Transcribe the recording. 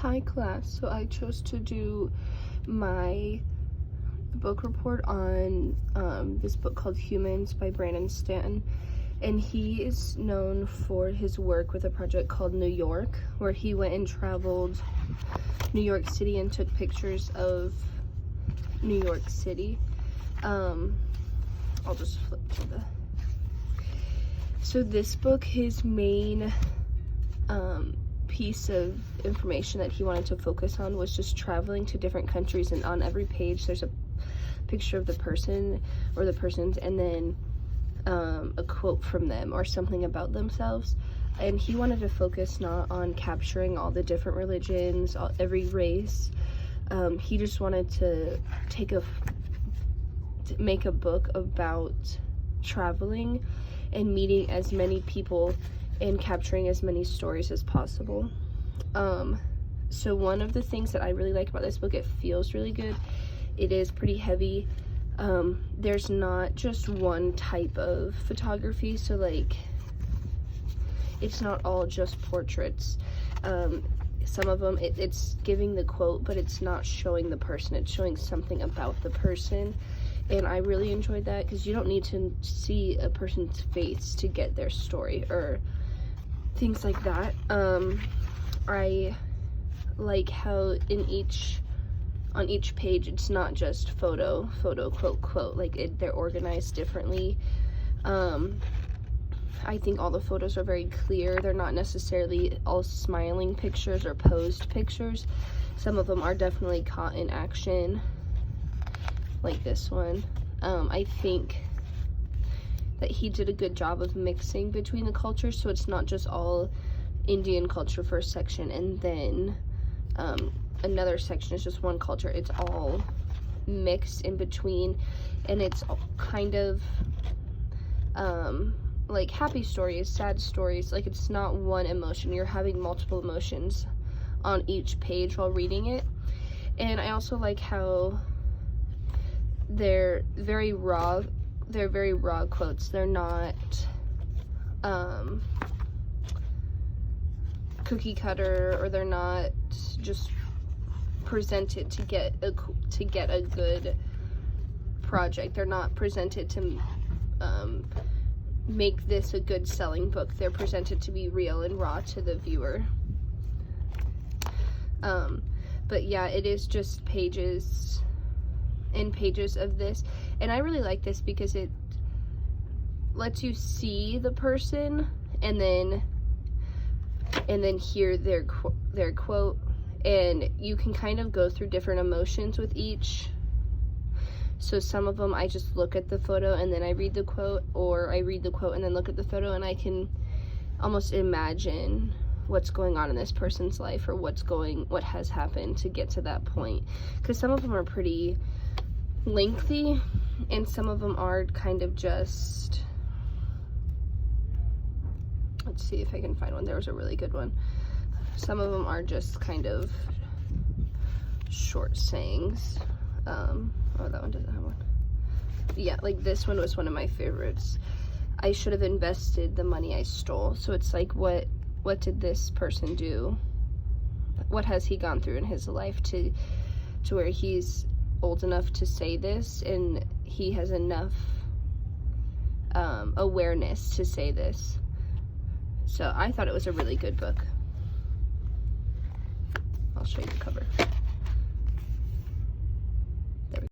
Hi class, so I chose to do my book report on this book called Humans by Stanton, and he is known for his work with a project called New York, where he went and traveled New York City and took pictures of New York City. I'll just flip to the... So this book, his main piece of information that he wanted to focus on was just traveling to different countries, and on every page there's a picture of the person or the persons, and then a quote from them or something about themselves. And he wanted to focus not on capturing all the different religions, every race. He just wanted to make a book about traveling and meeting as many people and capturing as many stories as possible. So one of the things that I really like about this book, it feels really good. It is pretty heavy. There's not just one type of photography, so like it's not all just portraits. Some of them it's giving the quote, but it's not showing the person, it's showing something about the person. And I really enjoyed that, because you don't need to see a person's face to get their story or things like that. I like how on each page it's not just photo, quote, like they're organized differently. I think all the photos are very clear. They're not necessarily all smiling pictures or posed pictures. Some of them are definitely caught in action, like this one. I think that he did a good job of mixing between the cultures, so it's not just all Indian culture first section and then another section is just one culture. It's all mixed in between, and it's kind of like happy stories, sad stories. Like it's not one emotion, you're having multiple emotions on each page while reading it. And I also like how they're very raw quotes. They're not cookie cutter, or they're not just presented to get a good project. They're not presented to make this a good selling book. They're presented to be real and raw to the viewer. But yeah, it is just pages and pages of this, and I really like this because it lets you see the person and then hear their quote, and you can kind of go through different emotions with each. So some of them I just look at the photo and then I read the quote, or I read the quote and then look at the photo, and I can almost imagine what's going on in this person's life, or what has happened to get to that point. Because some of them are pretty lengthy, and some of them are kind of just, let's see if I can find one. There was a really good one. Some of them are just kind of short sayings. Oh, that one doesn't have one. Yeah, like this one was one of my favorites. I should have invested the money I stole. So it's like, what did this person do? What has he gone through in his life to where he's old enough to say this, and he has enough awareness to say this. So I thought it was a really good book. I'll show you the cover.